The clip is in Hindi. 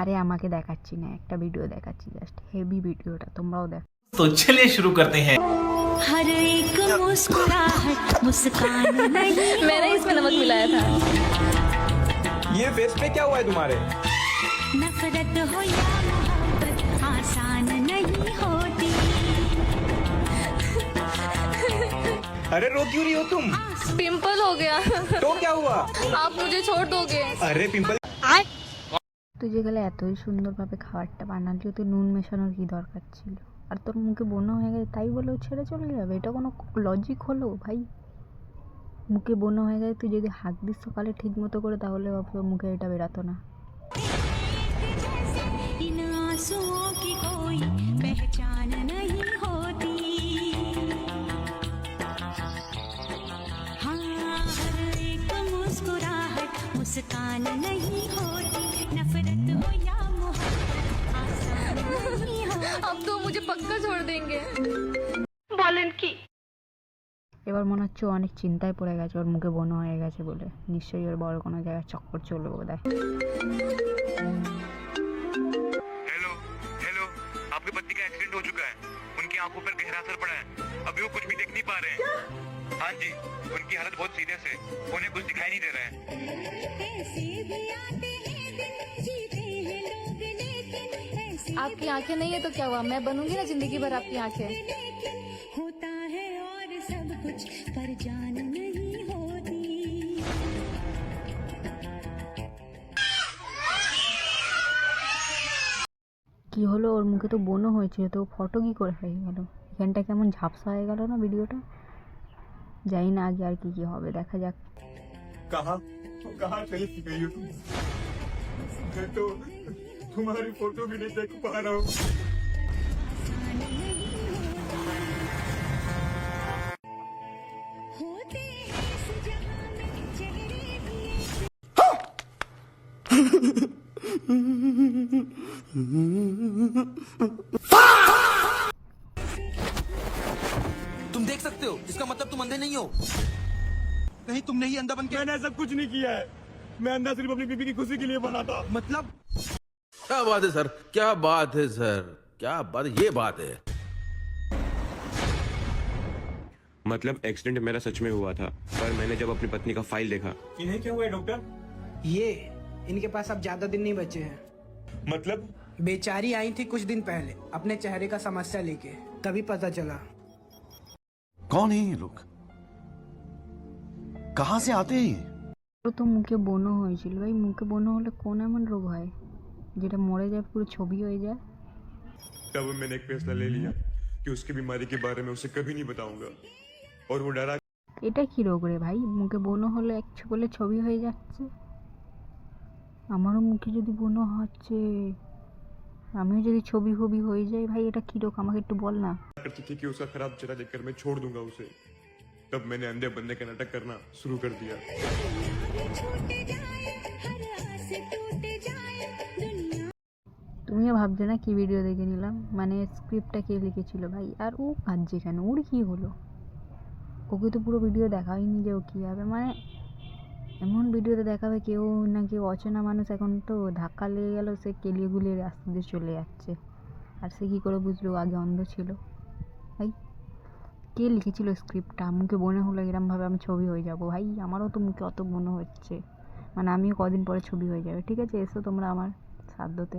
আরে আমাকে দেখাচ্ছি না, একটা ভিডিও দেখাচ্ছি, জাস্ট হেভি ভিডিওটা, তোমরাও দেখো। तो चलिए शुरू करते हैं। हर एक मुस्कुराहट मुस्कान नहीं मैंने इसमें नमक मिलाया था। ये फेस पे क्या हुआ है तुम्हारे? नफरत हो या मोहब्बत आसान नहीं होती। अरे रो क्यों रही हो तुम? पिंपल हो गया। तो क्या हुआ? आप मुझे छोड़ दोगे? अरे पिंपल তুই যে গেলে এতই সুন্দরভাবে খাবারটা বানালি, তো নুন মেশানোর কি দরকার ছিল? আর তোর মুখে বন্য হয়ে গেছে তাই বলে ও ছেড়ে চলে যাবে? এটা কোনো লজিক হলো ভাই? মুখে বন্য হয়ে গেছে, তুই যদি হাত দিস সকালে ঠিক মতো করে, তাহলে তোর মুখে এটা বেরাতো না। इन आंसुओं की कोई पहचान नहीं होती। हाँ, हर एक मुस्कुराहट मुस्कान नहीं होती। नफरत हो या मोहब्बत आसान नहीं होती। अब तो मुझे पक्का छोड़ देंगे। এবার মনে হচ্ছে ও অনেক চিন্তায় পড়ে গেছে, ওর মুখে বন্য হয়ে গেছে বলে। নিশ্চয়ই ওর বড় কোনো জায়গায় চক্কর চলবে বোধহয়। हेलो हेलो, आपकी पति का एक्सीडेंट हो चुका है। उनकी आंखों पर गहरा असर पड़ा है। अभी वो कुछ भी देख नहीं पा रहे हैं। हाँ जी, उनकी हालत बहुत सीरियस है। उन्हें कुछ दिखाई नहीं दे रहा है। ऐसे भी आते हैं दिन, जीते हैं लोग, लेकिन ऐसे आपकी आंखें नहीं है तो क्या हुआ, मैं बनूंगी ना जिंदगी भर आपकी आंखें। लेकिन होता है और सब कुछ पर जान नहीं होती। কি হলো, ওর মুখে তো বন্য হয়েছিল, তো ফটো কি করে হয়ে গেল? এখানটা কেমন ঝাপসা হয়ে গেল না ভিডিওটা? জানি না আগে আর কি কি হবে, দেখা যাক। कहाँ कहाँ चली गई हो तुम? मैं तो तुम्हारी फोटो भी नहीं देख पा रहा हूँ। होते हैं इस जहां में चेहरे भी तुम देख सकते हो, इसका मतलब तुम अंधे नहीं हो। कहीं तुमने ही अंधा बन के मैंने ऐसा कुछ नहीं किया है। मैं अंधा सिर्फ अपनी बीबी की खुशी के लिए बना था। मतलब क्या बात है सर, क्या बात है सर, क्या बात, ये बात है। मतलब एक्सीडेंट मेरा सच में हुआ था, पर मैंने जब अपनी पत्नी का फाइल देखा। इन्हें क्या हुआ है डॉक्टर? ये इनके पास अब ज्यादा दिन नहीं बचे हैं। मतलब बेचारी आई थी कुछ दिन पहले अपने चेहरे का समस्या लेके, तभी पता चला। कौन है ये लोग, कहाँ से आते हैं ये? ও তো মুখে বন্য হয়েছিল ভাই। মুখে বন্য হলে কোন এমন রোগ হয় যেটা মরে যায়, পুরো ছবি হয়ে যায়? तब मैंने एक फैसला ले लिया कि उसकी बीमारी के बारे में उसे कभी नहीं बताऊंगा। और वो डरा। এটা কি রোগ রে ভাই? মুখে বন্য হলে এক বলে ছবি হয়ে যাচ্ছে। আমারও মুখে যদি বন্য হচ্ছে, আমিও যদি ছবি ফবি হয়ে যাই, ভাই এটা কি রোগ আমাকে একটু বল না। करती थी कि उसका खराब चेहरा देखकर मैं छोड़ दूंगा उसे। तब मैंने अंधे बंदे का नाटक करना शुरू कर दिया। छूट जाए, हर आस टूट जाए, दुनिया তুমিও ভাবছো না কি ভিডিও দেখে নিলাম? মানে স্ক্রিপ্টটা কে লিখেছিল ভাই? আর ও কাঁদছে কেন? ওর কি হলো? ওকে তো পুরো ভিডিও দেখা হয়নি যে ও কী হবে। মানে এমন ভিডিওতে দেখাবে কেউ না কেউ অচেনা মানুষ, এখন তো ধাক্কা লেগে গেল, সে কেলিয়ে গুলিয়ে রাস্তা দিয়ে চলে যাচ্ছে। আর সে কী করে বুঝলো ও আগে অন্ধ ছিল? ভাই কে লিখেছিল স্ক্রিপ্টটা? মুখে মনে হলো এরমভাবে আমি ছবি হয়ে যাব। ভাই আমারও তো মুখে অত মনে হচ্ছে, মানে আমিও কদিন পরে ছবি হয়ে যাবে। ঠিক আছে, এসো তোমরা আমার সাধ্যতে।